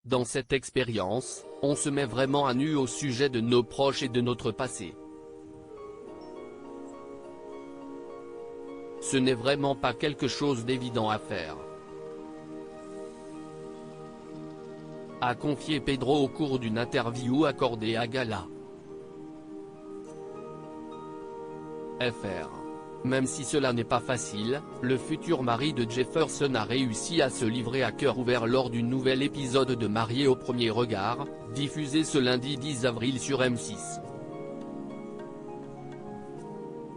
Dans cette expérience, on se met vraiment à nu au sujet de nos proches et de notre passé. Ce n'est vraiment pas quelque chose d'évident à faire, a confié Pedro au cours d'une interview accordée à Gala. Fr. Même si cela n'est pas facile, le futur mari de Jefferson a réussi à se livrer à cœur ouvert lors du nouvel épisode de Mariés au premier regard, diffusé ce lundi 10 avril sur M6.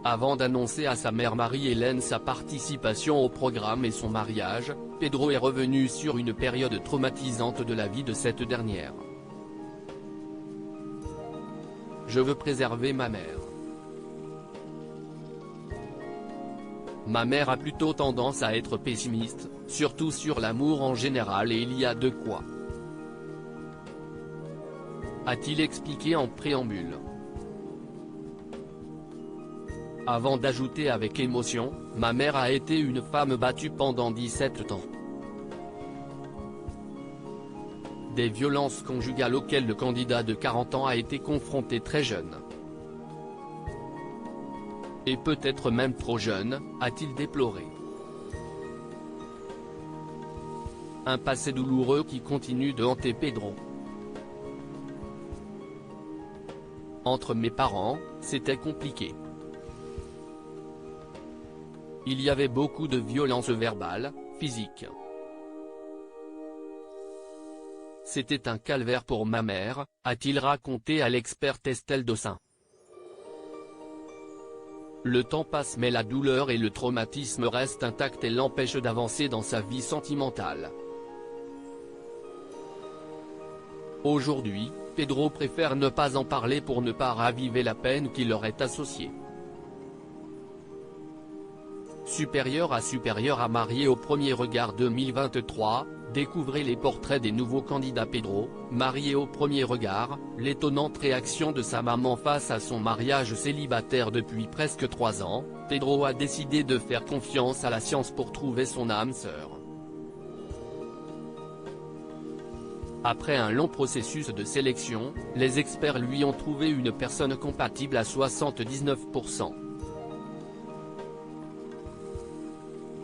Avant d'annoncer à sa mère Marie-Hélène sa participation au programme et son mariage, Pedro est revenu sur une période traumatisante de la vie de cette dernière. Je veux préserver ma mère. Ma mère a plutôt tendance à être pessimiste, surtout sur l'amour en général, et il y a de quoi, a-t-il expliqué en préambule. Avant d'ajouter avec émotion, ma mère a été une femme battue pendant 17 ans. Des violences conjugales auxquelles le candidat de 40 ans a été confronté très jeune. Et peut-être même trop jeune, a-t-il déploré. Un passé douloureux qui continue de hanter Pedro. Entre mes parents, c'était compliqué. Il y avait beaucoup de violence verbale, physique. C'était un calvaire pour ma mère, a-t-il raconté à l'experte Estelle Dossin. Le temps passe mais la douleur et le traumatisme restent intacts et l'empêchent d'avancer dans sa vie sentimentale. Aujourd'hui, Pedro préfère ne pas en parler pour ne pas raviver la peine qui leur est associée. Supérieur à Mariés au premier regard 2023, découvrez les portraits des nouveaux candidats. Pedro, marié au premier regard, l'étonnante réaction de sa maman face à son mariage célibataire depuis presque 3 ans, Pedro a décidé de faire confiance à la science pour trouver son âme sœur. Après un long processus de sélection, les experts lui ont trouvé une personne compatible à 79%.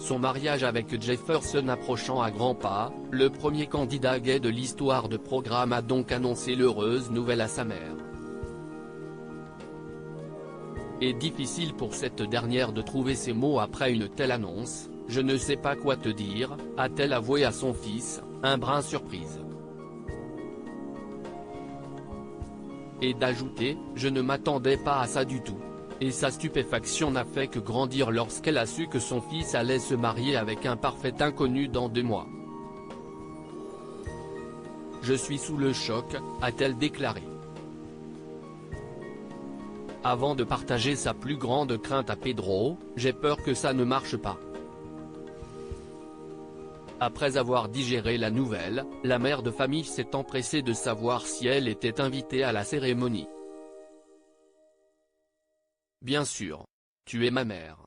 Son mariage avec Jefferson approchant à grands pas, le premier candidat gay de l'histoire de programme a donc annoncé l'heureuse nouvelle à sa mère. Et difficile pour cette dernière de trouver ses mots après une telle annonce. « Je ne sais pas quoi te dire », a-t-elle avoué à son fils, un brin surprise. Et d'ajouter « Je ne m'attendais pas à ça du tout ». Et sa stupéfaction n'a fait que grandir lorsqu'elle a su que son fils allait se marier avec un parfait inconnu dans 2 mois. « Je suis sous le choc », a-t-elle déclaré. Avant de partager sa plus grande crainte à Pedro, « J'ai peur que ça ne marche pas ». Après avoir digéré la nouvelle, la mère de famille s'est empressée de savoir si elle était invitée à la cérémonie. Bien sûr. Tu es ma mère.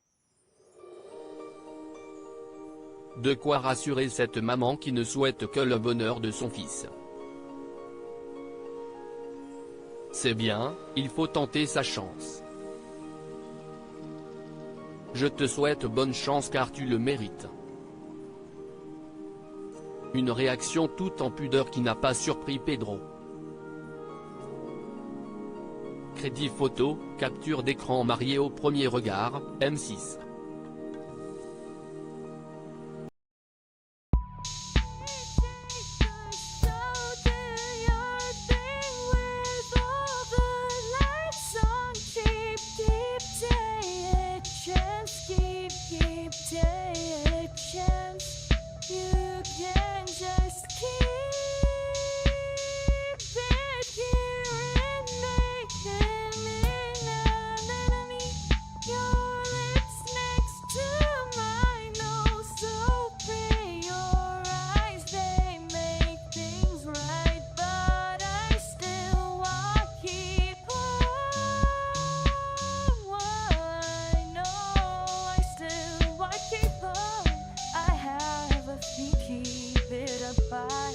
De quoi rassurer cette maman qui ne souhaite que le bonheur de son fils. C'est bien, il faut tenter sa chance. Je te souhaite bonne chance car tu le mérites. Une réaction toute en pudeur qui n'a pas surpris Pedro. Crédit photo, capture d'écran. Marié au premier regard, M6. Keep it apart.